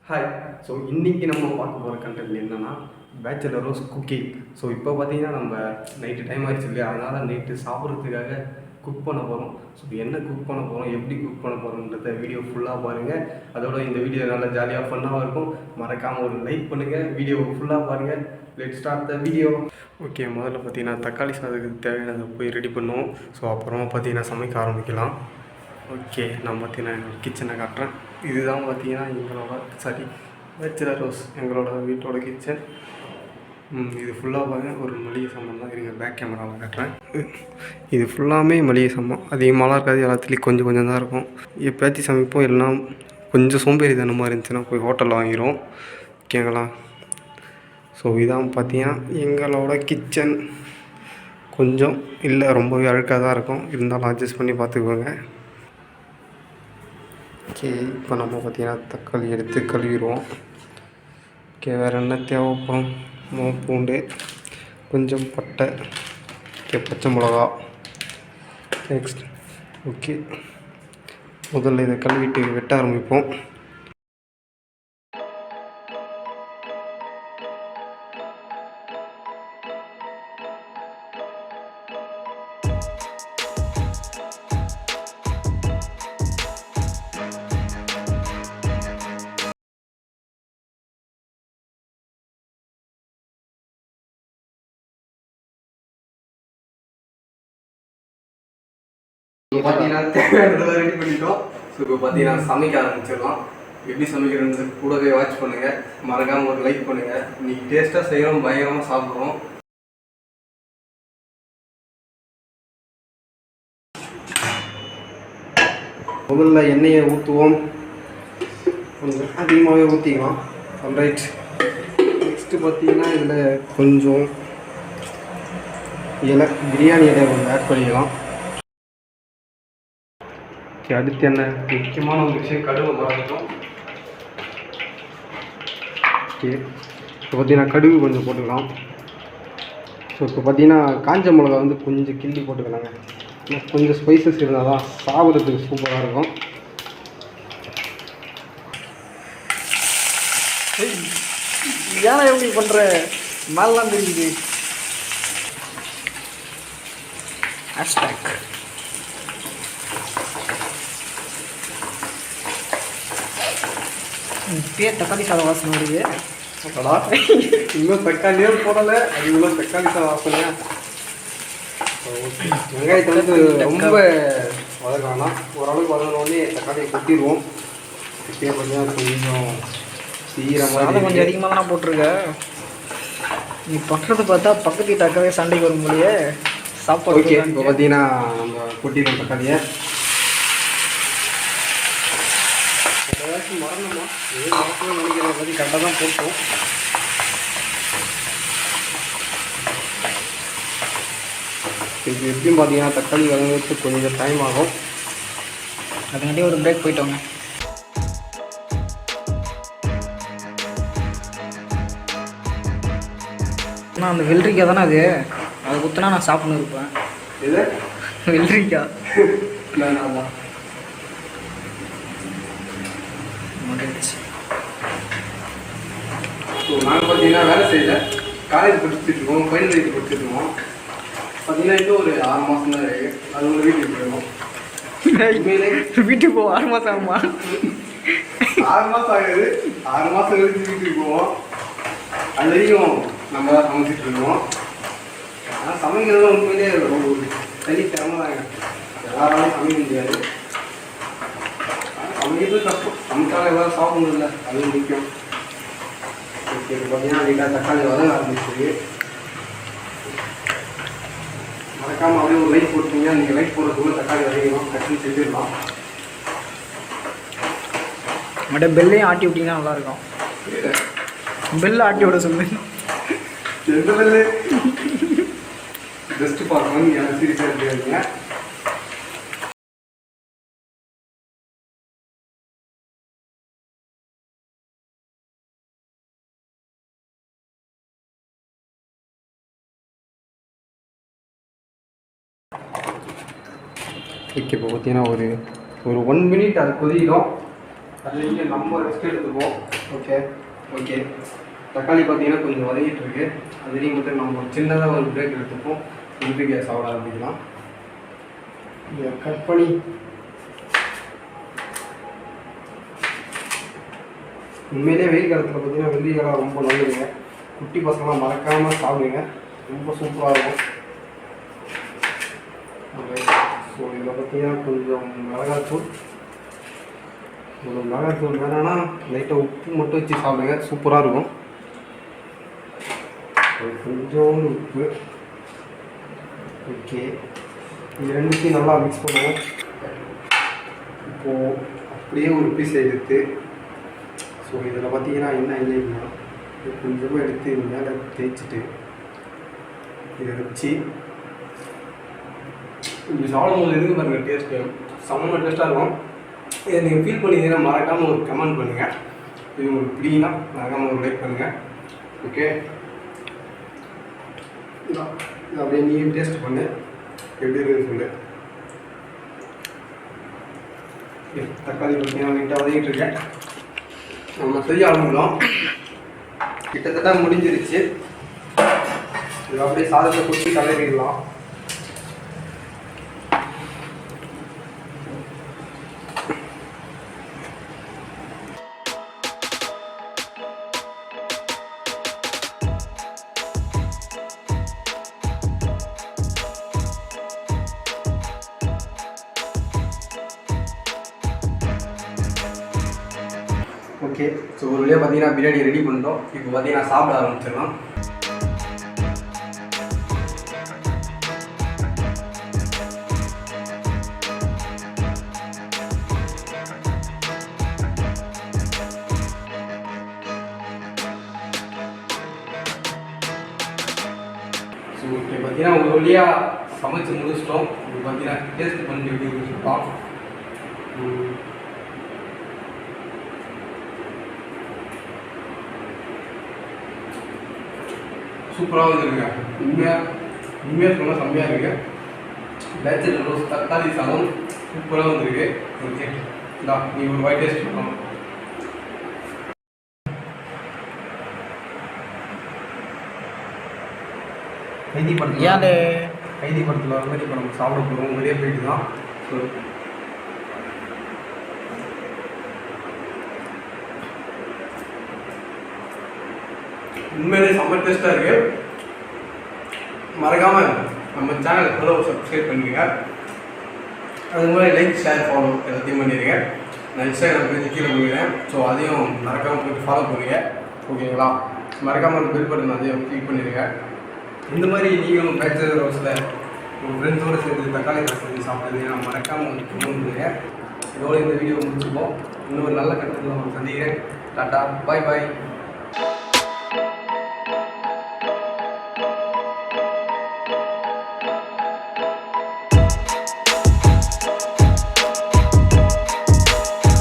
Hi. So இன்றைக்கி நம்ம பார்க்க போகிற கண்டென்ட் என்னென்னா பேச்சுலர் ரோஸ் குக்கிங். ஸோ இப்போ பார்த்தீங்கன்னா நம்ம நைட்டு டைம் ஆகிடுச்சு இல்லையா, அதனால் நைட்டு சாப்பிட்றதுக்காக குக் பண்ண போகிறோம். ஸோ என்ன குக் பண்ண போகிறோம், எப்படி குக் பண்ண போகிறோன்றத வீடியோ ஃபுல்லாக பாருங்கள். அதோட இந்த வீடியோ நல்லா ஜாலியாக ஃபன்னாக இருக்கும். மறக்காமல் ஒரு லைக் பண்ணுங்கள், வீடியோவை ஃபுல்லாக பாருங்கள். Let start the video. Okay, முதல்ல பார்த்தீங்கன்னா தக்காளி சாதத்துக்கு தேவையானதை போய் ரெடி பண்ணுவோம். ஸோ அப்புறமா பார்த்தீங்கன்னா சமைக்க ஆரம்பிக்கலாம். ஓகே, நான் பார்த்தீங்கன்னா எங்கள் கிச்சனை காட்டுறேன். இதுதான் பார்த்தீங்கன்னா எங்களோட பேச்சுலர் ரோஸ் எங்களோட வீட்டோட கிச்சன். இது ஃபுல்லாக பாருங்கள் ஒரு மளிகை சாமான் தான். இருங்க பேக் கேமராவில் காட்டுறேன். இது ஃபுல்லாமே மளிகை சாமான், அதிகமாகலாம் இருக்காது, எல்லாத்துலேயும் கொஞ்சம் கொஞ்சம் தான் இருக்கும். எப்போயாச்சும் சமைப்போம், எல்லாம் கொஞ்சம் சோம்பேறித்தனமாக இருந்துச்சுன்னா போய் ஹோட்டலில் வாங்கிடுவோம். ஓகேங்களா? ஸோ இதான் பார்த்தீங்கன்னா எங்களோட கிச்சன். கொஞ்சம் இல்லை ரொம்பவே அழுக்காக தான் இருக்கும், இருந்தாலும் அட்ஜஸ்ட் பண்ணி பார்த்துக்குவோங்க. ஓகே, இப்போ நம்ம பார்த்திங்கன்னா தக்காளி எடுத்து கழுவிடுவோம். ஓகே, வேறு என்ன தேவைப்படும்? பூண்டு, கொஞ்சம் பட்டை, ஓகே, பச்சை மிளகா, நெக்ஸ்ட் ஓகே முதல்ல இதை கழுவிட்டு வெட்ட ஆரம்பிப்போம். இப்போ பார்த்தீங்கன்னா தேவையானதெல்லாம் ரெடி பண்ணிட்டோம். ஸோ இப்போ பார்த்தீங்கன்னா சமைக்க ஆரம்பிச்சிடலாம். எப்படி சமைக்கிறேன்னு கூடவே வாட்ச் பண்ணுங்கள். மறக்காமல் ஒரு லைக் பண்ணுங்கள். இன்றைக்கி டேஸ்ட்டாக செய்கிறோம், பயங்கரமாக சாப்பிட்றோம். முதல்ல எண்ணெயை ஊற்றுவோம். கொஞ்சம் அதிகமாகவே ஊற்றிக்கலாம். ரைட், நெக்ஸ்ட்டு பார்த்தீங்கன்னா இதில் கொஞ்சம் பிரியாணி இலை கொஞ்சம் ஆட் பண்ணிக்கலாம். ஓகே, அடுத்து என்ன முக்கியமான ஒரு விஷயம், கடுகு மறந்துட்டோம். ஓகே, இப்போ பார்த்தீங்கன்னா கடுகு கொஞ்சம் போட்டுக்கலாம். ஸோ இப்போ பார்த்தீங்கன்னா காஞ்ச மிளகா வந்து கொஞ்சம் கிள்ளி போட்டுக்கலாங்க. கொஞ்சம் ஸ்பைசஸ் இருந்தால் தான் சாப்பிட்றதுக்கு சூப்பராக இருக்கும். ஏன்னா எப்படி பண்ணுற மேலாம் தெரியுது. ஹேஷ்டாக் பேர் தக்காளி சாதம் வாசனை வருது. இன்னும் தக்காளியே போடலை, அது இவ்வளோ தக்காளி சாதம் வாசனையா? வெங்காயத்தை வந்து ரொம்ப வதக்கலாம். ஓரளவுக்கு வதங்கினோடனே தக்காளியை கொட்டிடுவோம். இப்பயே பார்த்தீங்கன்னா கொஞ்சம் சீக்கிர மாதிரி கொஞ்சம் அதிகமாக தானே போட்டிருக்க. நீ பண்ணுறது பார்த்தா பக்கத்து வீட்டு சண்டைக்கு வரும் போலியே சாப்பாடு. ஓகே, இப்போ பார்த்தீங்கன்னா நம்ம கொட்டிடுவோம் தக்காளியை. ஏதாச்சும் மறந்துமா மறக்கணும்னு நினைக்கிற மாதிரி கரெக்டாக தான் போட்டோம். இது எப்படியும் பார்த்தீங்கன்னா தக்காளி வதங்கிறதுக்கு கொஞ்சம் டைம் ஆகும். அதுக்காண்டி ஒரு பிரேக் போயிட்டோங்க. ஆனால் அந்த வெள்ளரிக்காய் தானே அது குத்துனா நான் சாப்பிட்ணும் இருப்பேன். இது வெள்ளரிக்காய் தான் ஸோ நாங்கள் பார்த்தீங்கன்னா வேலை செய்யல, காலேஜ் படிச்சுட்ருக்கோம், ஃபைனல் இயர் படிச்சுட்ருக்கோம். பார்த்தீங்கன்னா இன்னும் ஒரு 6 மாதம் தான் இருக்குது. அது ஒரு வீட்டுக்கு போயிடுவோம். வீட்டுக்கு போவோம். 6 மாதம் ஆகுமா? 6 மாதம் ஆகுது. 6 மாதம் கழிச்சு வீட்டுக்கு போவோம். அது வரைக்கும் நம்ம தான் சமைச்சிட்டு இருக்கோம். ஆனால் சமைக்கிறது உண்மையிலே ஒரு தனித்திறமை தாங்க. எல்லாராலையும் சமைக்க முடியாது. சமைக்கிறது கஷ்டம். சமைச்சாலும் எல்லோரும் சாப்பிடணும் இல்லை, அது முக்கியம். ஓகே, இப்போ பார்த்தீங்கன்னா லைட்டாக தக்காளி வதங்க ஆரம்பிச்சிருக்கு. மறக்காமல் அப்படியே ஒரு லைக் போட்டீங்கன்னா நீங்கள் லைக் போடுறதுக்குள்ள தக்காளி வதங்கிடும், கட்டி செஞ்சிடலாம். மட்டும் பெல்லையும் ஆட்டி விட்டிங்கன்னா நல்லாயிருக்கும். பெல்லை ஆட்டி விட சொல்லு. எந்த பெல்லு? பெஸ்ட்டு பார்க்கணும், நீங்கள் எனக்கு சீரியஸாக இருக்காதுங்க. ஓகே, இப்போ பார்த்தீங்கன்னா ஒரு 1 மினிட் அது கொதிக்கும். அதுலேயும் நம்ம ரெஸ்ட் எடுத்துக்குவோம். Okay okay. தக்காளி பார்த்தீங்கன்னா கொஞ்சம் வதங்கிட்டு இருக்கு. அதுலேயும் மட்டும் நம்ம சின்னதாக ஒரு பிரேக் எடுத்துப்போம். இன்ட்ரி கேஸ் சாப்பிட ஆரம்பிக்கலாம். இதை கட் பண்ணி உண்மையிலே வெயில் காலத்தில் பார்த்தீங்கன்னா வெள்ளிக்காலம் ரொம்ப நல்லதுங்க. குட்டி பசங்களாம் மறக்காமல் சாப்பிடுங்க, ரொம்ப சூப்பராக இருக்கும். ஸோ இதில் பார்த்தீங்கன்னா கொஞ்சம் மிளகாத்தூள், மிளகாத்தூள் வேணான்னா லைட்டாக உப்பு மட்டும் வச்சு சாப்பிடுங்க, சூப்பராக இருக்கும். கொஞ்சோண்டு உப்பு. ஓகே, இது ரெண்டுத்தையும் நல்லா மிக்ஸ் பண்ணுவோம். இப்போது அப்படியே ஒரு பீஸ் எடுத்து, ஸோ இதில் பார்த்தீங்கன்னா என்ன இல்லைன்னா கொஞ்சமாக எடுத்து மேலே தேய்ச்சிட்டு இதை வச்சு இப்படி சாப்பிடும்போது இருக்கு பாருங்கள், டேஸ்ட்டு செம்ம டேஸ்ட்டாக இருக்கும். இதை நீங்கள் ஃபீல் பண்ணிங்கன்னா மறக்காமல் ஒரு கமெண்ட் பண்ணுங்கள். இது உங்களுக்கு பிடிக்குன்னா மறக்காமல் ஒரு லைக் பண்ணுங்கள். ஓகே, இதை அப்படியே நீங்கள் டேஸ்ட் பண்ணு, எப்படி இருக்குன்னு சொல்லு. தக்காளி பார்த்தீங்கன்னா நீட்டாக வதங்கிட்டு இருக்கேன். நம்ம செய்ய ஆரம்பிக்கலாம். கிட்டத்தட்ட முடிஞ்சிருச்சு. இது அப்படியே சாதத்தை குட்டி கலரிடலாம். ஓகே, ஸோ ஒரு வழியாக பார்த்தீங்கன்னா பிரியாணி ரெடி பண்ணிட்டோம். இப்போ பார்த்தீங்கன்னா சாப்பிட ஆரம்பிச்சிடலாம். ஸோ இப்போ பார்த்தீங்கன்னா ஒரு வழியாக சமைச்சு முடிச்சிட்டோம். இப்போ பார்த்தீங்கன்னா டேஸ்ட் பண்ணி எப்படி முடிச்சுட்டோம். சூப்பராக வந்துருக்குங்க. உண்மையாக சொன்னால் செம்மையாக இருக்குது. பேச்சுலர் ரோஸ் தக்காளி சாதம் சூப்பராக வந்துருக்கு. ஓகே, இந்தா நீ ஒரு வாய் டேஸ்ட் பண்ணலாம். கைதி படத்தில் வர மாதிரி இப்போ நம்ம சாப்பிட போகிறோம். வெளியே போயிட்டு தான். ஸோ உண்மையிலே செம்ம டேஸ்ட்டாக இருக்குது. மறக்காமல் நம்ம சேனலை ஃபாலோ சப்ஸ்கிரைப் பண்ணிடுங்க. அது மாதிரி லைக் ஷேர் ஃபாலோ எல்லாத்தையும் பண்ணிடுங்க. நான் இன்ஸ்டாகிராம் பேஜ் கீழே போகிறேன். ஸோ அதையும் மறக்காமல் போய்ட்டு ஃபாலோ பண்ணுங்க. ஓகேங்களா? மறக்காமல் அந்த பெல் பட்டன் அதையும் கிளிக் பண்ணிடுங்க. இந்த மாதிரி நீங்களும் பேச்சுலர் ஹவுஸில் உங்கள் ஃப்ரெண்ட்ஸோடு சேர்ந்து தக்காளி சாதம் சாப்பிட்றீங்கன்னா மறக்காமல் வந்து கமெண்ட் பண்ணுங்க. இதோட இந்த வீடியோ முடிச்சுப்போம். இன்னொரு நல்ல கட்டத்தில் உங்களுக்கு சந்திக்கிறேன். டாட்டா, பாய் பாய்.